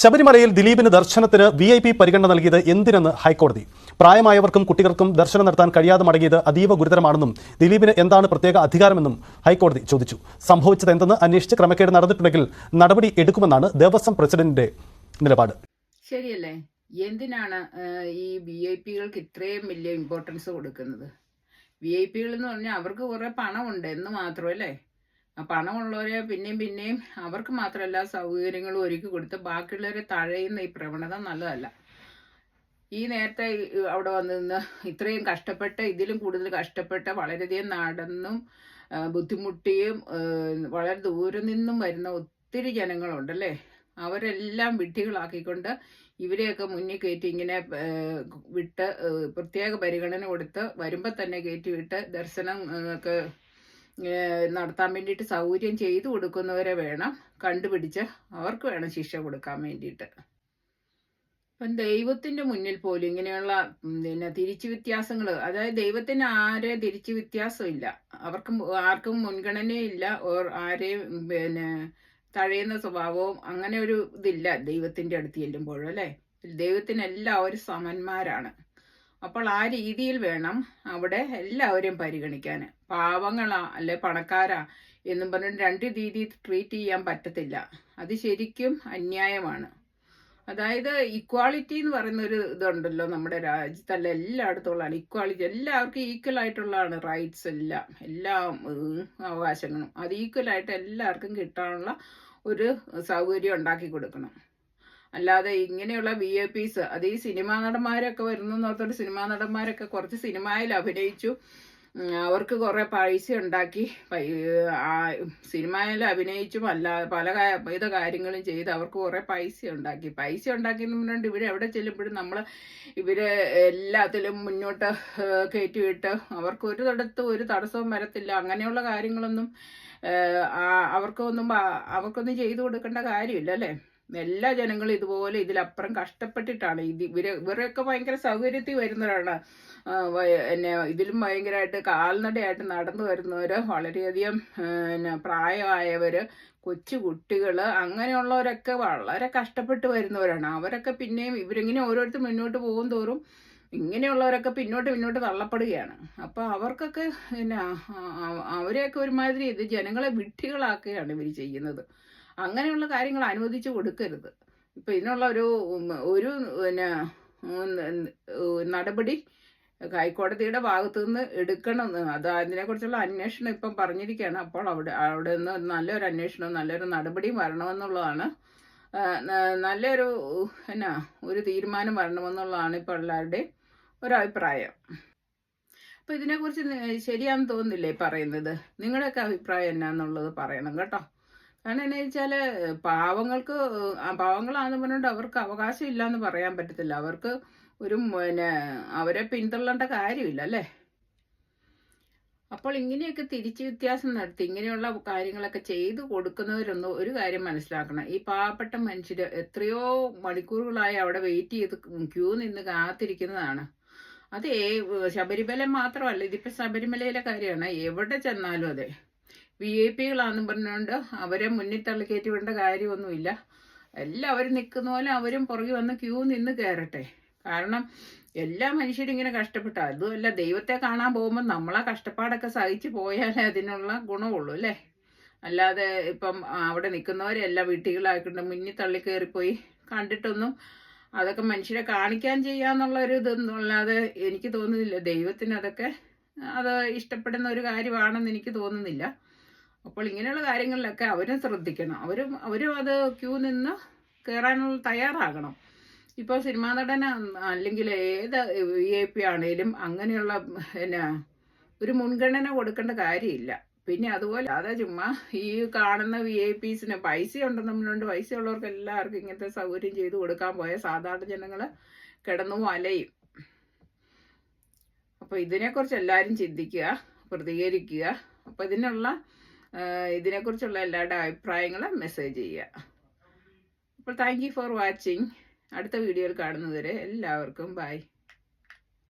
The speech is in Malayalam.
ശബരിമലയിൽ ദിലീപിന് ദർശനത്തിന് VIP പരിഗണന നൽകിയത് എന്തിനെന്ന് ഹൈക്കോടതി. പ്രായമായവർക്കും കുട്ടികൾക്കും ദർശനം നടത്താൻ കഴിയാതെ മടങ്ങിയത് അതീവ ഗുരുതരമാണെന്നും ദിലീപിന് എന്താണ് പ്രത്യേക അധികാരമെന്നും ഹൈക്കോടതി ചോദിച്ചു. സംഭവിച്ചത് എന്തെന്ന് അന്വേഷിച്ച് ക്രമക്കേട് നടന്നിട്ടുണ്ടെങ്കിൽ നടപടി എടുക്കുമെന്നാണ് ദേവസ്വം പ്രസിഡന്റിന്റെ നിലപാട്. ശരിയല്ലേ? എന്തിനാണ് ഈ VIPകൾക്ക് ഇത്രയും വലിയ ഇമ്പോർട്ടൻസ് കൊടുക്കുന്നത്? VIP എന്ന് പറഞ്ഞാൽ അവർക്ക് കുറെ പണമുണ്ട് എന്ന് മാത്രമല്ലേ. ആ പണമുള്ളവരെ പിന്നെയും അവർക്ക് മാത്രമല്ല സൗകര്യങ്ങളും ഒരുക്കി കൊടുത്ത് ബാക്കിയുള്ളവരെ തഴയുന്ന ഈ പ്രവണത നല്ലതല്ല. ഈ നേരത്തെ അവിടെ വന്നു നിന്ന് ഇത്രയും കഷ്ടപ്പെട്ട് ഇതിലും കൂടുതൽ കഷ്ടപ്പെട്ട് വളരെയധികം നടന്നും ബുദ്ധിമുട്ടിയും വളരെ ദൂരെ നിന്നും വരുന്ന ഒത്തിരി ജനങ്ങളുണ്ടല്ലേ. അവരെല്ലാം വിഡ്ഢികളാക്കിക്കൊണ്ട് ഇവരെയൊക്കെ മുന്നിൽ കയറ്റി ഇങ്ങനെ വിട്ട് പ്രത്യേക പരിഗണന കൊടുത്ത് വരുമ്പോൾ തന്നെ കയറ്റി വിട്ട് ദർശനം ഒക്കെ നടത്താൻ വേണ്ടിയിട്ട് സൗകര്യം ചെയ്തു കൊടുക്കുന്നവരെ വേണം കണ്ടുപിടിച്ച് അവർക്ക് വേണം ശിക്ഷ കൊടുക്കാൻ വേണ്ടിയിട്ട്. ഇപ്പം ദൈവത്തിൻ്റെ മുന്നിൽ പോലും ഇങ്ങനെയുള്ള തിരിച്ചു വ്യത്യാസങ്ങൾ, അതായത് ദൈവത്തിന് ആരെ തിരിച്ചു വ്യത്യാസമില്ല, ആർക്കും മുൻഗണനയില്ല, ആരെയും തഴയുന്ന സ്വഭാവവും അങ്ങനെ ഒരു ഇതില്ല ദൈവത്തിൻ്റെ അടുത്ത് ചെല്ലുമ്പോഴും അല്ലേ. ദൈവത്തിന് എല്ലാവരും സമന്മാരാണ്. അപ്പോൾ ആ രീതിയിൽ വേണം അവിടെ എല്ലാവരെയും പരിഗണിക്കാൻ. പാവങ്ങളാ അല്ലെ പണക്കാരാ എന്നും പറഞ്ഞിട്ട് രണ്ട് രീതി ട്രീറ്റ് ചെയ്യാൻ പറ്റത്തില്ല. അത് ശരിക്കും അന്യായമാണ്. അതായത് ഇക്വാളിറ്റി എന്ന് പറയുന്ന ഒരു ഇതുണ്ടല്ലോ നമ്മുടെ രാജ്യത്തല്ല, എല്ലായിടത്തുള്ളതാണ് ഇക്വാളിറ്റി. എല്ലാവർക്കും ഈക്വൽ ആയിട്ടുള്ളതാണ് റൈറ്റ്സ്, എല്ലാ അവകാശങ്ങളും. അത് ഈക്വലായിട്ട് എല്ലാവർക്കും കിട്ടാനുള്ള ഒരു സൗകര്യം ഉണ്ടാക്കി കൊടുക്കണം. അല്ലാതെ ഇങ്ങനെയുള്ള VIPs, അത് ഈ സിനിമാ നടന്മാരൊക്കെ വരുന്നെന്ന് ഓർത്തോട്ട് സിനിമാ നടന്മാരൊക്കെ കുറച്ച് സിനിമയിൽ അഭിനയിച്ചു, അവർക്ക് കുറേ പൈസ ഉണ്ടാക്കി, സിനിമയിൽ അഭിനയിച്ചും പല വിധ കാര്യങ്ങളും ചെയ്ത് അവർക്ക് കുറേ പൈസ ഉണ്ടാക്കി എന്ന് പറഞ്ഞിട്ട് ഇവരെവിടെ ചെല്ലുമ്പോഴും നമ്മൾ ഇവരെ എല്ലാത്തിലും മുന്നോട്ട് കയറ്റിവിട്ട് അവർക്ക് ഒരു തടസ്സവും വരത്തില്ല. അങ്ങനെയുള്ള കാര്യങ്ങളൊന്നും അവർക്കൊന്നും ചെയ്തു കൊടുക്കേണ്ട കാര്യമില്ല അല്ലേ. എല്ലാ ജനങ്ങളും ഇതുപോലെ ഇതിലപ്പുറം കഷ്ടപ്പെട്ടിട്ടാണ് ഇവരൊക്കെ ഭയങ്കര സൗകര്യത്തിൽ വരുന്നവരാണ്. ഇതിലും ഭയങ്കരമായിട്ട് കാൽനടയായിട്ട് നടന്നു വരുന്നവർ, വളരെയധികം പ്രായമായവർ, കൊച്ചു കുട്ടികൾ, അങ്ങനെയുള്ളവരൊക്കെ വളരെ കഷ്ടപ്പെട്ട് വരുന്നവരാണ്. അവരൊക്കെ പിന്നെയും ഇവരിങ്ങനെ ഓരോരുത്തർ മുന്നോട്ട് പോകും തോറും ഇങ്ങനെയുള്ളവരൊക്കെ പിന്നോട്ട് തള്ളപ്പെടുകയാണ്. അപ്പോൾ അവർക്കൊക്കെ അവരെയൊക്കെ ഒരുമാതിരി ഇത് ജനങ്ങളെ വിഡ്ഢികളാക്കുകയാണ് ഇവർ ചെയ്യുന്നത്. അങ്ങനെയുള്ള കാര്യങ്ങൾ അനുവദിച്ചു കൊടുക്കരുത്. ഇപ്പം ഇതിനുള്ള ഒരു നടപടി ഹൈക്കോടതിയുടെ ഭാഗത്തു നിന്ന് എടുക്കണം. അതിനെക്കുറിച്ചുള്ള അന്വേഷണം ഇപ്പം പറഞ്ഞിരിക്കുകയാണ്. അപ്പോൾ അവിടെ നിന്ന് നല്ലൊരു അന്വേഷണവും നല്ലൊരു നടപടിയും വരണമെന്നുള്ളതാണ്, നല്ലൊരു ഒരു തീരുമാനം വരണമെന്നുള്ളതാണ് ഇപ്പോൾ എല്ലാവരുടെയും ഒരഭിപ്രായം. അപ്പോൾ ഇതിനെക്കുറിച്ച് ശരിയാണെന്ന് തോന്നുന്നില്ലേ പറയുന്നത്? നിങ്ങളുടെയൊക്കെ അഭിപ്രായം എന്നാന്നുള്ളത് പറയണം കേട്ടോ. കാരണം എന്താ വെച്ചാൽ പാവങ്ങളാന്ന് പറഞ്ഞുകൊണ്ട് അവർക്ക് അവകാശം ഇല്ലയെന്ന് പറയാൻ പറ്റത്തില്ല. അവർക്ക് അവരെ പിന്തള്ളേണ്ട കാര്യമില്ല അല്ലേ. അപ്പോൾ ഇങ്ങനെയൊക്കെ തിരിച്ചു വ്യത്യാസം നടത്തി ഇങ്ങനെയുള്ള കാര്യങ്ങളൊക്കെ ചെയ്തു കൊടുക്കുന്നവരൊന്നും ഒരു കാര്യം മനസ്സിലാക്കണം. ഈ പാവപ്പെട്ട മനുഷ്യർ എത്രയോ മണിക്കൂറുകളായി അവിടെ വെയിറ്റ് ചെയ്ത് ക്യൂ നിന്ന് കാത്തിരിക്കുന്നതാണ്. അത് ശബരിമല മാത്രമല്ല, ഇതിപ്പോൾ ശബരിമലയിലെ കാര്യമാണ്. എവിടെ ചെന്നാലും അതെ, VIPകളാണെന്ന് പറഞ്ഞുകൊണ്ട് അവരെ മുന്നിൽ തള്ളിക്കയറ്റി വിടേണ്ട കാര്യമൊന്നുമില്ല. എല്ലാവരും നിൽക്കുന്ന പോലെ അവരും പുറകെ വന്ന് ക്യൂ നിന്ന് കയറട്ടെ. കാരണം എല്ലാ മനുഷ്യരും ഇങ്ങനെ കഷ്ടപ്പെട്ട, അതുമല്ല ദൈവത്തെ കാണാൻ പോകുമ്പോൾ നമ്മളാ കഷ്ടപ്പാടൊക്കെ സഹിച്ച് പോയാലേ അതിനുള്ള ഗുണമുള്ളൂ അല്ലേ. അല്ലാതെ ഇപ്പം അവിടെ നിൽക്കുന്നവരെല്ലാം വീട്ടികളായിക്കൊണ്ട് മുന്നിൽ തള്ളിക്കയറിപ്പോയി കണ്ടിട്ടൊന്നും അതൊക്കെ മനുഷ്യരെ കാണിക്കാൻ ചെയ്യാന്നുള്ള ഒരു ഇതൊന്നുമല്ലാതെ എനിക്ക് തോന്നുന്നില്ല ദൈവത്തിന് അതൊക്കെ അത് ഇഷ്ടപ്പെടുന്ന ഒരു കാര്യമാണെന്ന് എനിക്ക് തോന്നുന്നില്ല. അപ്പോൾ ഇങ്ങനെയുള്ള കാര്യങ്ങളിലൊക്കെ അവരും ശ്രദ്ധിക്കണം. അവരും അത് ക്യൂ നിന്ന് കയറാനുള്ള തയ്യാറാകണം. ഇപ്പോൾ സിനിമാ നടൻ അല്ലെങ്കിൽ ഏത് VIP ആണേലും അങ്ങനെയുള്ള ഒരു മുൻഗണന കൊടുക്കേണ്ട കാര്യമില്ല. പിന്നെ അതുപോലെ അതാ ചുമ്മാ ഈ കാണുന്ന VIPസിന് പൈസ ഉണ്ടെന്നുകൊണ്ട് പൈസ ഉള്ളവർക്ക് എല്ലാവർക്കും ഇങ്ങനത്തെ സൗകര്യം ചെയ്തു കൊടുക്കാൻ പോയ സാധാരണ ജനങ്ങൾ കിടന്നു വലയും. അപ്പോൾ ഇതിനെക്കുറിച്ച് എല്ലാവരും ചിന്തിക്കുക, പ്രതികരിക്കുക. അപ്പോൾ ഇതിനെക്കുറിച്ചുള്ള എല്ലാവരുടെ അഭിപ്രായങ്ങൾ മെസ്സേജ് ചെയ്യുക. അപ്പോൾ താങ്ക് യു ഫോർ വാച്ചിങ്. അടുത്ത വീഡിയോയിൽ കാണുന്നതുവരെ എല്ലാവർക്കും ബൈ.